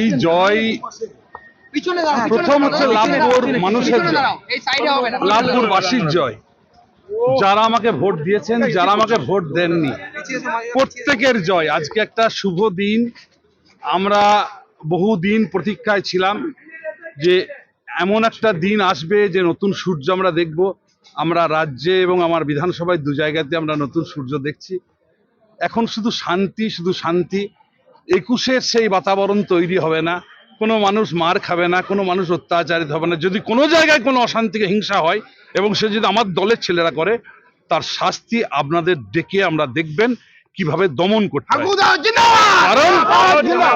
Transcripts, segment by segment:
এই জয় প্রথম হচ্ছে লাভপুর মানুষের জয়, লাভপুরবাসীর জয়। যারা আমাকে ভোট দিয়েছেন, যারা আমাকে ভোট দেননি, প্রত্যেকের জয়। আজকে একটা শুভ দিন। আমরা বহুদিন প্রতীক্ষায় ছিলাম যে এমন একটা দিন আসবে যে নতুন সূর্য আমরা দেখব। আমরা রাজ্যে এবং আমার বিধানসভায় দু জায়গাতে আমরা নতুন সূর্য দেখছি। এখন শুধু শান্তি, শুধু শান্তি। 21-এর সেই বাতাবরণ তৈরি হবে না, কোনো মানুষ মার খাবে না, কোনো মানুষ অত্যাচারিত হবে না। যদি কোনো জায়গায় কোনো অশান্তিকে হিংসা হয় এবং সে যদি আমার দলের ছেলেরা করে, তার শাস্তি আপনাদের ডেকে আমরা দেখবেন কিভাবে দমন করতে হয়। কারণ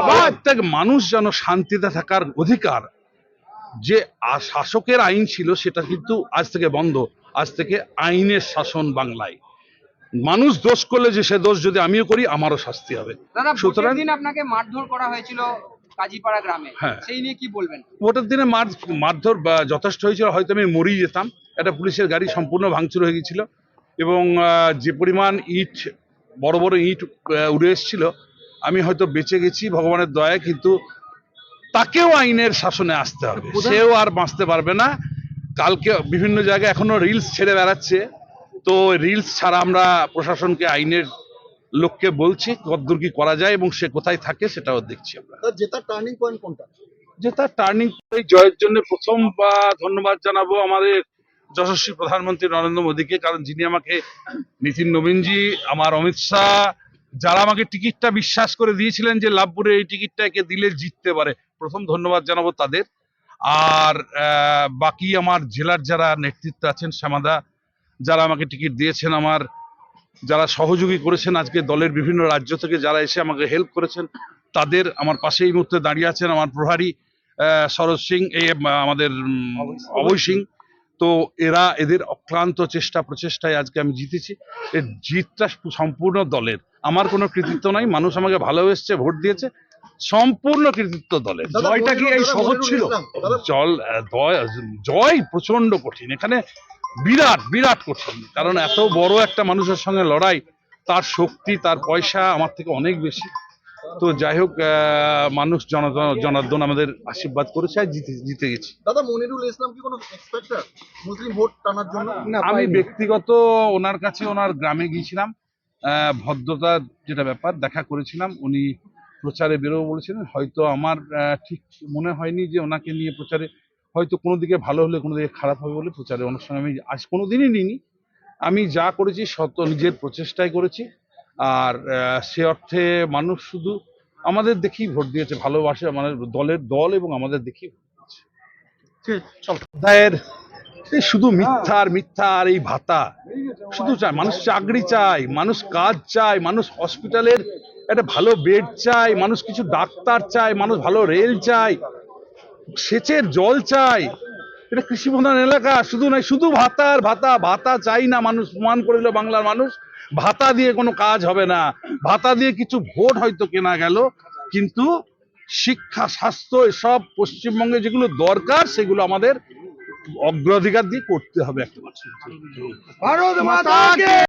প্রত্যেক মানুষ যেন শান্তিতে থাকার অধিকার, যে শাসকের আইন ছিল সেটা কিন্তু আজ থেকে বন্ধ। আজ থেকে আইনের শাসন বাংলায়। মানুষ দোষ করলে যে সে দোষ যদি আমিও করি, আমারও শাস্তি হবে। সুতরাং দিন আপনাকে মারধর করা হয়েছিল কাজীপাড়া গ্রামে, সেই নিয়ে কি বলবেন? ভোটের দিনে মারধর যথেষ্ট হয়েছিল, হয়তো আমি মরেই যেতাম। একটা পুলিশের গাড়ি সম্পূর্ণ ভাঙচুর হয়ে গেছিল এবং যে পরিমাণ ইট, বড় বড় ইট উড়ে এসেছিল, আমি হয়তো বেঁচে গেছি ভগবানের দয়ায়। কিন্তু তাকেও আইনের শাসনে আসতে হবে, সেও আর বাঁচতে পারবে না। কালকে বিভিন্ন জায়গায় এখনো রিলস ছেড়ে বেড়াচ্ছে, তো রিলস ছাড়া আমরা প্রশাসনকে, আইনের লোককে বলছি কতদূর কি করা যায় এবং সে কোথায় থাকে সেটাও দেখছি আমরা। জেতার টার্নিং পয়েন্ট কোনটা? জেতার টার্নিং পয়েন্ট, জয়ের জন্য প্রথম ধন্যবাদ জানাবো আমাদের যশস্বী প্রধানমন্ত্রী নরেন্দ্র মোদীকে। কারণ যিনি আমাকে, নীতিন নবীনজি, আমার অমিত শাহ, যারা আমাকে টিকিটটা বিশ্বাস করে দিয়েছিলেন যে লাভপুরে এই টিকিটটা একে দিলে জিততে পারে, প্রথম ধন্যবাদ জানাবো তাদের। আর বাকি আমার জেলার যারা নেতৃত্ব আছেন, শ্যামাদা, যারা আমাকে টিকিট দিয়েছেন, আমার যারা সহযোগী করেছেন, আজকে দলের বিভিন্ন রাজ্য থেকে যারা এসে আমাকে হেল্প করেছেন, তাদের, আমার পাশে এই মুহূর্তে দাঁড়িয়ে আছেন আমার প্রভারী সরোজ সিং, আমাদের অভয় সিং। তো এদের অক্লান্ত চেষ্টা প্রচেষ্টায় আজকে আমি জিতেছি। এই জিতটা সম্পূর্ণ দলের, আমার কোনো কৃতিত্ব নাই। মানুষ আমাকে ভালোবেসেছে, ভোট দিয়েছে, সম্পূর্ণ কৃতিত্ব দলের। জয়টা কি এই সহজ ছিল? জয় প্রচন্ড কঠিন, এখানে বিরাট বিরাট কঠিন। কারণ এত বড় একটা মানুষের সঙ্গে লড়াই, তার শক্তি, তার পয়সা আমার থেকে অনেক বেশি। তো যাই হোক, মানুষ জনার্দন আমাদের আশীর্বাদ করেছে, আর জিতে গেছি। দাদা, মনিরুল ইসলাম কি কোনো এক্সপেক্টার মুসলিম ভোট টানার জন্য? আমি ব্যক্তিগত ওনার কাছে, ওনার গ্রামে গিয়েছিলাম, ভদ্রতার যেটা ব্যাপার, দেখা করেছিলাম। উনি প্রচারে বেরোবো বলেছিলেন। হয়তো আমার ঠিক মনে হয়নি যে ওনাকে নিয়ে প্রচারে, হয়তো কোনো দিকে ভালো হলে কোনো দিকে খারাপ হবে বলে প্রচারে ওনার সঙ্গে আমি আজ কোনোদিনই নিইনি। আমি যা করেছি সত্য নিজের প্রচেষ্টায় করেছি। আর সে অর্থে মানুষ শুধু আমাদের দেখেই ভোট দিয়েছে, ভালোবাসে আমাদের দল এবং আমাদের দেখেই ভোট দিয়েছে। এই শুধু মিথ্যা আর মিথ্যা, আর এই ভাতা শুধু চায় মানুষ, চাকরি চায় মানুষ, কাজ চায় মানুষ, হসপিটালের একটা ভালো বেড চায় মানুষ, কিছু ডাক্তার চায় মানুষ, ভালো রেল চায়, সেচের জল চাই। এটা কৃষি প্রধান এলাকা, শুধু নয়, শুধু ভাতা আর ভাতা। ভাতা চাই না মানুষ, প্রমাণ করিল বাংলার মানুষ। ভাতা দিয়ে কোনো কাজ হবে না, ভাতা দিয়ে কিছু ভোট হয়তো কেনা গেল, কিন্তু শিক্ষা, স্বাস্থ্য, এসব পশ্চিমবঙ্গে যেগুলো দরকার সেগুলো আমাদের অগ্রাধিকার দিয়ে করতে হবে একটা।